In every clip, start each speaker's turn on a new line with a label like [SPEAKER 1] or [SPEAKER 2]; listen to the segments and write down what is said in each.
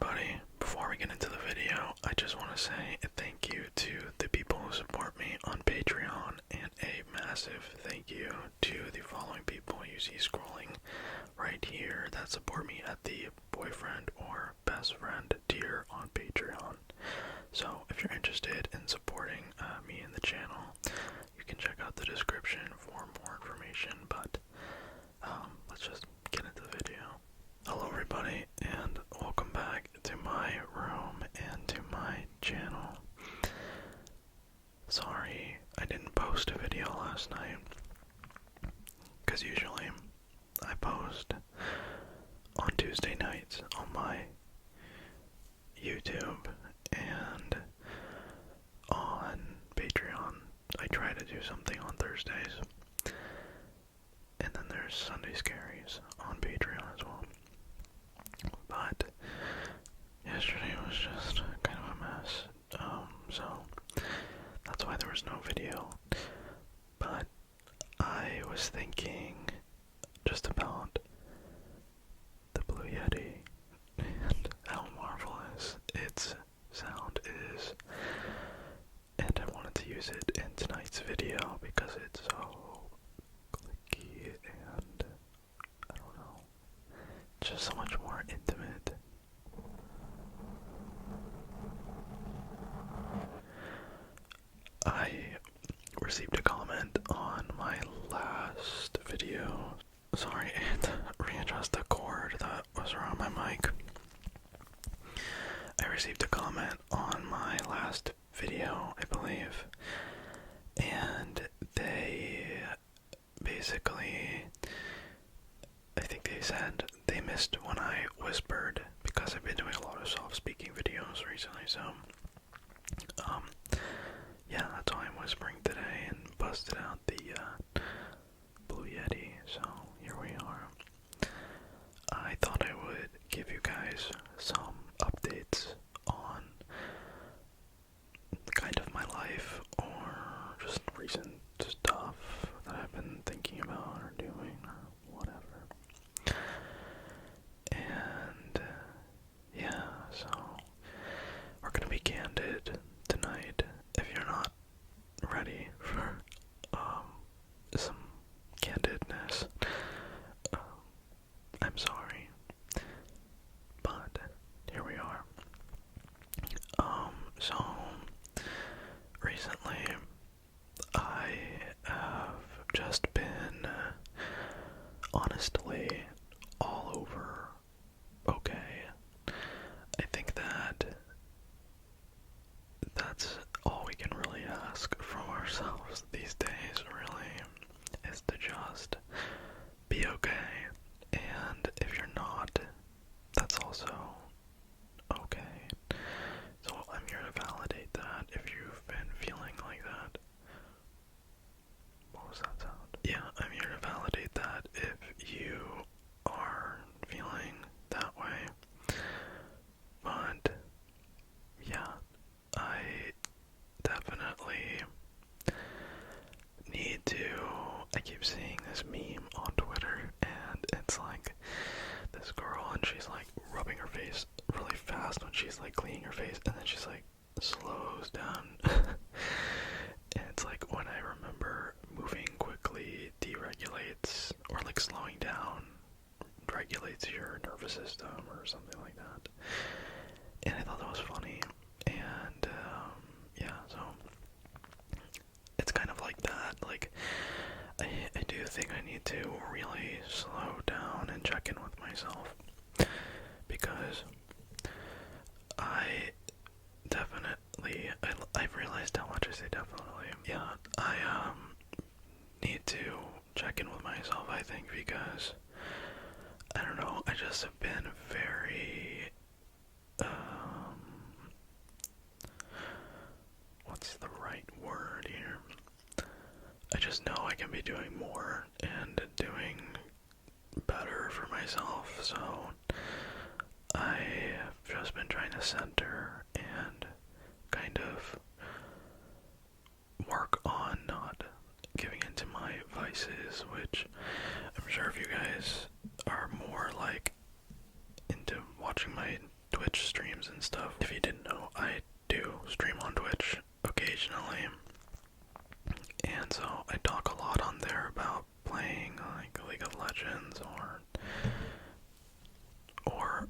[SPEAKER 1] everybody. Before we get into the video, I just want to say a thank you to the people who support me on Patreon, and a massive thank you to the following people you see scrolling right here that support me at the boyfriend or best friend tier on Patreon. So if you're interested in supporting me and the channel, you can check out the description for more information, but let's just get into the video. Hello everybody, and welcome back to my room and to my channel. Sorry I didn't post a video last night, because usually I post on Tuesday nights on my YouTube, and on Patreon I try to do something on Thursdays, and then there's Sunday Scaries on Patreon as well. But yesterday was just kind of a mess, so that's why there was no video. But I was thinking just about the Blue Yeti and how marvelous its sound is, and I wanted to use it in tonight's video because it's so clicky and, I don't know, just so much more intimate. I received a comment on my last video. Sorry, I had to readjust the cord that was around my mic. I received a comment on my last video, I believe, and they basically, I think they said they missed when I whispered, because I've been doing a lot of soft speaking videos recently, so yeah, that's why I'm whispering today and busted out the Blue Yeti, so here we are. I thought I would give you guys some updates on kind of my life, or just recent stuff that I've been thinking about or doing or whatever. And yeah, so we're gonna be candid tonight. If you're not ready for some candidness, I'm sorry, but here we are. So recently I have just been honestly all over okay. I think that's all we can really ask from ourselves these days, really, is to just be okay. And if you're not, that's also okay. So I'm here to validate that if you've been feeling like that. What was that sound? Yeah, I'm here to validate that if you are feeling that way. But yeah, I definitely need to. I keep seeing this meme on Twitter, and it's like this girl, and she's like rubbing her face really fast when she's like cleaning her face, and then she's like slows down. And it's like, when I remember moving quickly deregulates, or like slowing down regulates your nervous system or something like that. And I thought that was funny. And yeah, so it's kind of like that. Like, I do think I need to really slow down and check in with myself, because I definitely, I've realized how much I say definitely. Yeah, I need to check in with myself, I think, because I don't know, I just have been very what's the right word here? I just know I can be doing more and doing better for myself, so I have just been trying to center and kind of work on not giving into my vices, which I'm sure if you guys are more like into watching my Twitch Twitch streams and stuff. If you didn't know, I do stream on Twitch occasionally. And so I talk a lot on there about playing like League of Legends or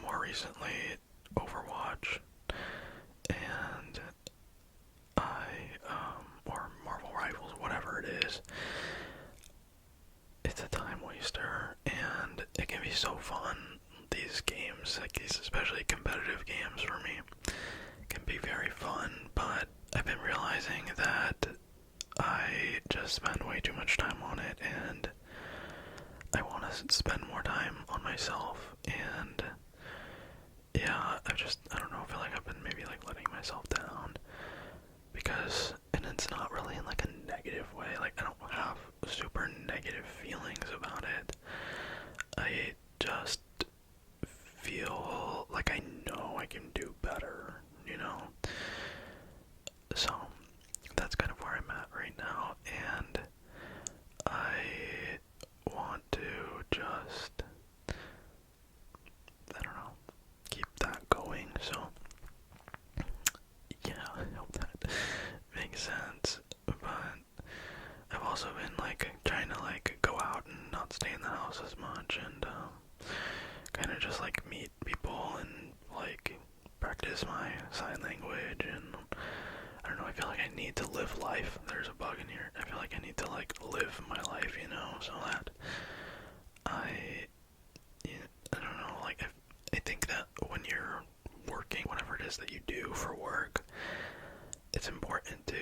[SPEAKER 1] more recently Overwatch. And or Marvel Rivals, whatever it is. It's a time waster, and it can be so fun. These games, like these especially competitive games for me, can be very fun, but I've been realizing that I just spend way too much time on it, and I want to spend more time on myself, and yeah, I don't know, I feel like I've been maybe like letting myself down, because, and it's not really in like a negative way, like I don't have super negative feelings about it. I just feel like I know I can do better, you know? So, that's kind of where I'm at right now, and I want to just, I don't know, keep that going, so, yeah, I hope that makes sense, but I've also been, like, trying to, like, go out and not stay in the house as much, and, kind of just, like, meet people and, like, practice my sign language, and, I don't know, I feel like I need to live life. There's a bug in here. I feel like I need to, like, live my life, you know, so that I don't know, like, I think that when you're working, whatever it is that you do for work, it's important to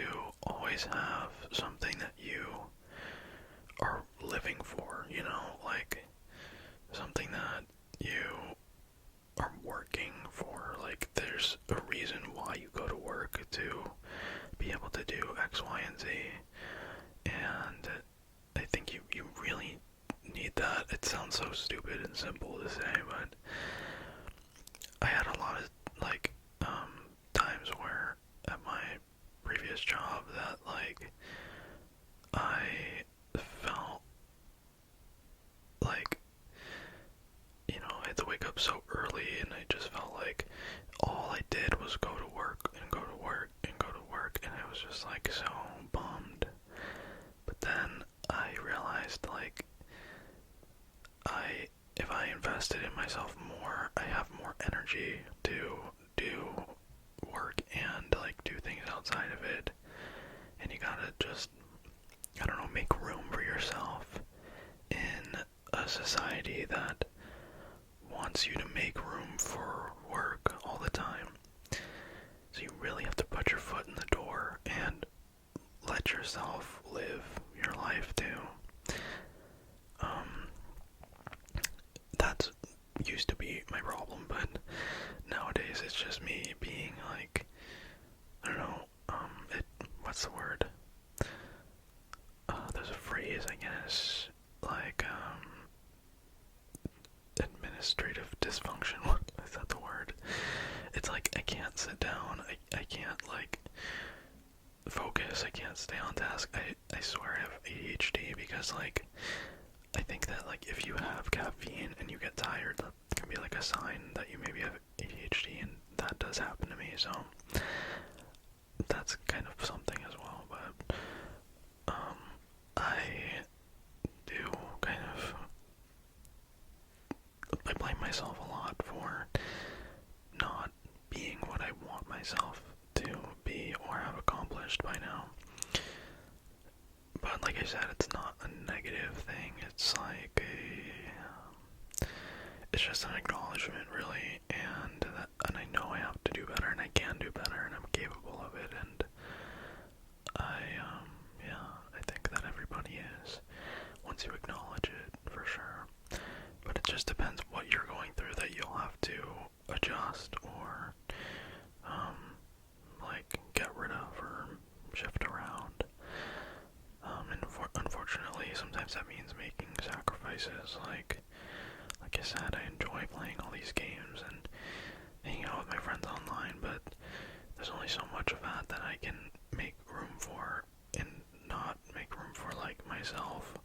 [SPEAKER 1] always have something that you are living for, you know, like, something that you are working for, like, there's a reason why you go to work, to be able to do X, Y, and Z, and I think you really need that. It sounds so stupid and simple to say, but I had a lot of, like, times where at my previous job that, like, I felt like, you know, I had to wake up so early, and I just felt like all I did was go to work and go to work and go to work, and I was just, like, so bummed. But then I realized, like, if I invested in myself more, I have more energy to do work and, like, do things outside of it. And you gotta just, I don't know, make room for yourself in a society that wants you to make room for work all the time. So you really have to put your foot in the door and let yourself live your life too. That used to be my problem, but nowadays it's just me being like, I don't know, what's the word? There's a phrase, I guess, like, administrative dysfunction. What is that the word? It's like I can't sit down, I can't, like, focus, I can't stay on task. I swear I have ADHD, because, like, I think that, like, if you have caffeine and you get tired, that can be, like, a sign that you maybe have ADHD, and that does happen to me, so that's kind of something as well, but, I do kind of, I blame myself a lot for not being what I want myself to be or have accomplished by now. But like I said, it's not a negative thing, it's like it's just an acknowledgement, really, and I know I have to do better, and I can do better, and I'm capable of it, and I think that everybody is, once you acknowledge it, for sure. But it just depends what you're going through that you'll have to adjust or, like, get rid of or shift around. And unfortunately, sometimes that means making sacrifices. Like I said, I enjoy playing all these games and hanging out with my friends online, but there's only so much of that I can make room for and not make room for, like, myself,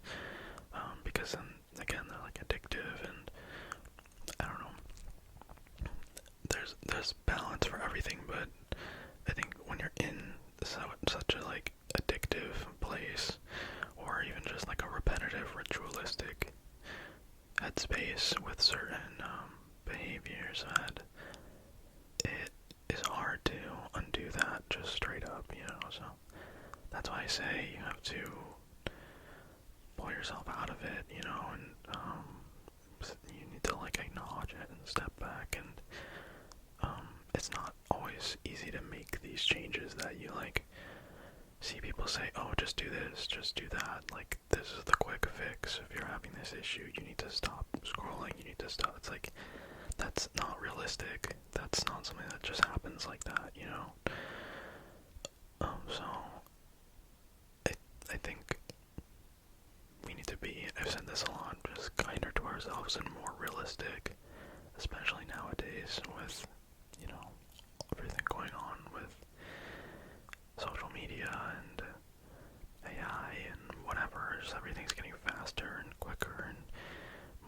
[SPEAKER 1] because then, again, they're, like, addictive, and I don't know. there's balance for everything, but I think when you're in such a like addictive place, or even just like a repetitive, ritualistic headspace with certain behaviors, that it is hard to undo that just straight up, you know. So that's why I say you have to pull yourself out of it, you know, and you need to like acknowledge it and step back. And it's not always easy to make these changes that you like see people say, oh, just do this, just do that, like this is the quick fix. If you're having this issue, you need to stop scrolling, you need to stop. It's like, that's not realistic. That's not something that just happens like that, you know. So I think we need to be, I've said this a lot, just kinder to ourselves and more realistic, especially nowadays with, you know, everything going on with social media and AI and whatever. Just everything's getting faster and quicker and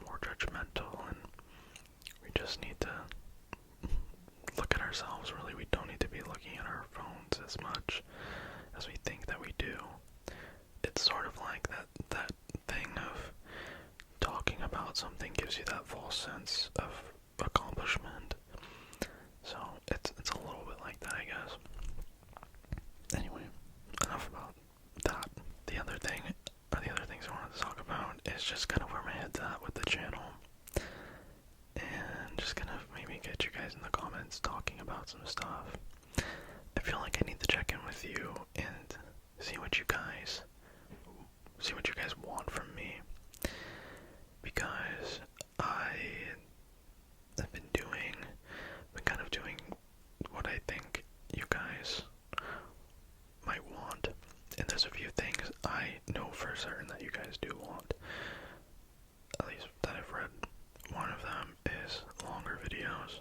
[SPEAKER 1] more judgmental, and we just need to look at ourselves. Really, we don't need to be looking at our phones as much as we think that we do. It's sort of like that thing of talking about something gives you that false sense of accomplishment. So it's a little bit like that, I guess. Anyway, enough about that. The other things I wanted to talk about is just kind of where my head's at with the channel, and just kind of maybe get you guys in the comments talking about some stuff. I feel like I need to check in with you and see what you guys want from me, because I have been kind of doing what I think you guys might want, and there's a few things I know for certain that you guys do want, at least that I've read. One of them is longer videos,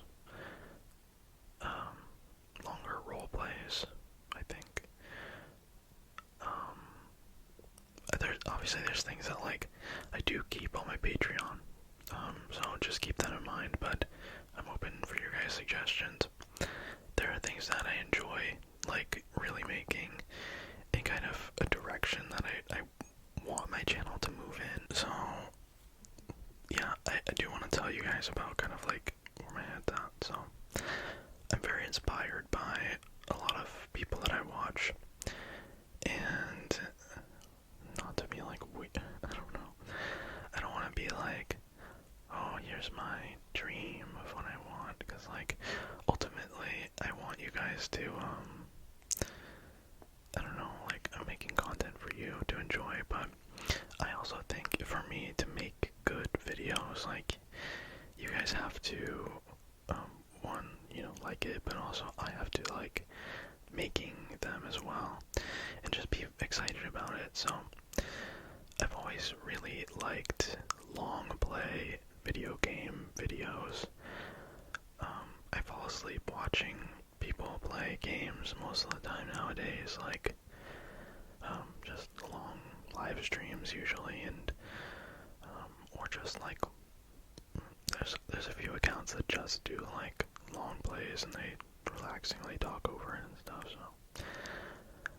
[SPEAKER 1] longer role plays, I think. There's things that like I do keep on my Patreon, so just keep that in mind, but I'm open for your guys' suggestions. There are things that I enjoy, like really making in kind of a direction that I want my channel to move in. So yeah, I do want to tell you guys about kind of like where my head's at. So I'm very inspired by a lot of people that I watch, and not to be like, I don't know, I don't want to be like, oh, here's my dream of what I want, because like ultimately I want you guys to I don't know, like I'm making content for you to enjoy, but I also think for me to make good videos, like you guys have to one, you know, like it, but also I have to like making them as well and just be excited about it. So I've always really liked long play video game videos. I fall asleep watching people play games most of the time nowadays, like just long live streams usually, and or just like there's a few accounts that just do like long plays and they relaxingly talk over it and stuff. So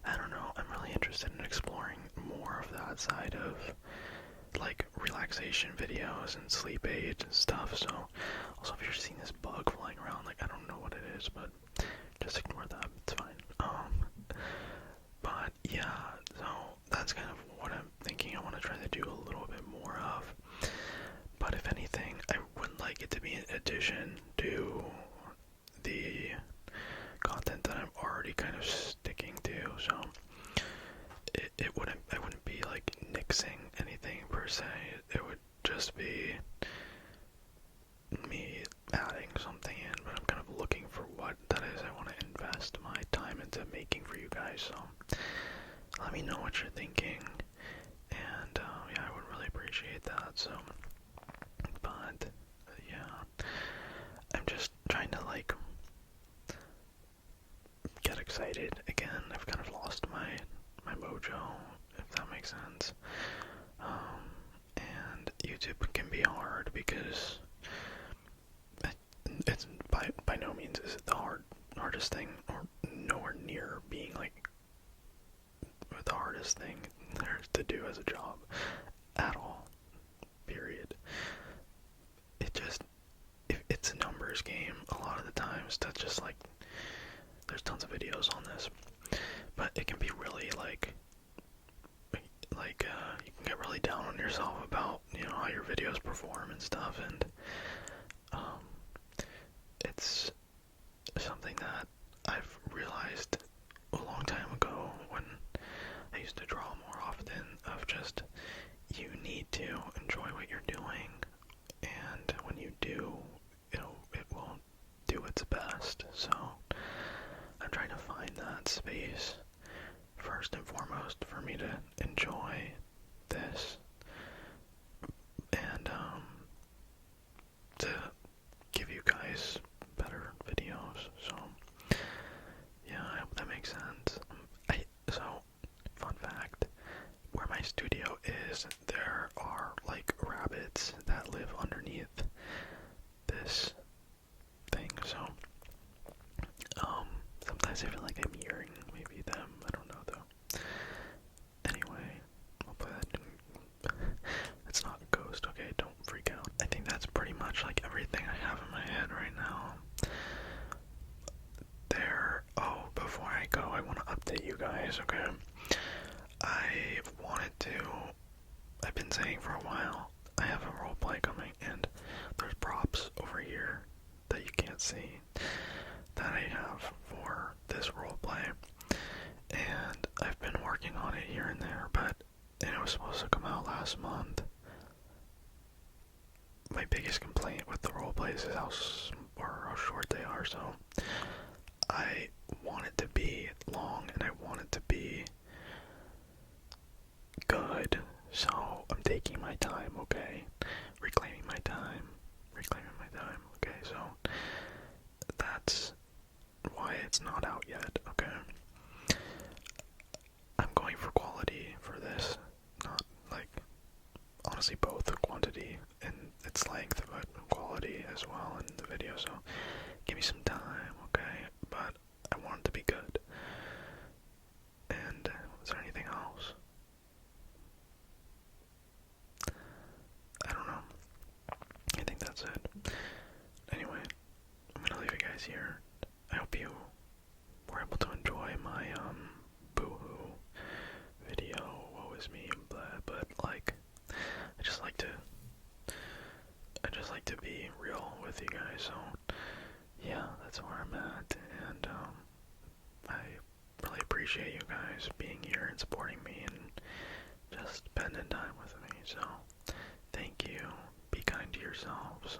[SPEAKER 1] I don't know, I'm really interested in exploring more of that side of like relaxation videos and sleep aids and stuff. So also, if you're seeing this bug flying around, like I don't know what it is, but just ignore that, it's fine. But yeah, so that's kind of what I'm thinking I want to try to do a little bit more of. But if anything, I would like it to be an addition to the content that I'm already kind of sticking to. So I wouldn't be like nixing anything per se. It would just be me adding something in, but I'm kind of looking for what that is I want to invest my time into making for you guys. So let me know what you're thinking, and yeah, I would really appreciate that. So, but yeah, I'm just trying to like get excited again. I've kind of lost my mojo, if that makes sense. And YouTube can be hard because it's by no means is it the hardest thing, or nowhere near being like the hardest thing there's to do as a job at all. Period. It just, if it's a numbers game, a lot of the times that's just like, there's tons of videos on this, but it can be really you can get really down on yourself about, how your videos perform and stuff, and it's something that I've realized a long time ago when I used to draw more often, of just, you need to enjoy what you're doing, and when you do, it will do its best. So I'm trying to find that space first and foremost for me to enjoy this, and to give you guys better videos. So yeah, I hope that makes sense. So fun fact, where my studio is, there are like rabbits that live underneath this thing. So sometimes I feel like I'm hearing maybe them. I don't know though. Anyway, hopefully that didn't. It's not a ghost. Okay, don't freak out. I think that's pretty much like everything I have in my head right now. Before I go, I want to update you guys, okay? I've been saying for a while, I have a roleplay coming, and there's props over here that you can't see that I have for this roleplay, and I've been working on it here and there, but it was supposed to come out last month. My biggest complaint with the roleplays is how short they are, so I want it to be long, and I want it to be good, so I'm taking my time, okay? Reclaiming my time, okay? So that's why it's not out yet, okay? I'm going for quality for this, not like, honestly, both quantity and its length, but quality as well in the video, so give me some time, okay? But I want it to be good. And is there anything else? I don't know. I think that's it. Anyway, I'm gonna leave you guys here. I hope you were able to enjoy my boohoo video, woe is me and blah, but like, I just like to be real with you guys, so yeah, that's where I'm at, and I really appreciate you guys being here and supporting me and just spending time with me, so thank you. Be kind to yourselves,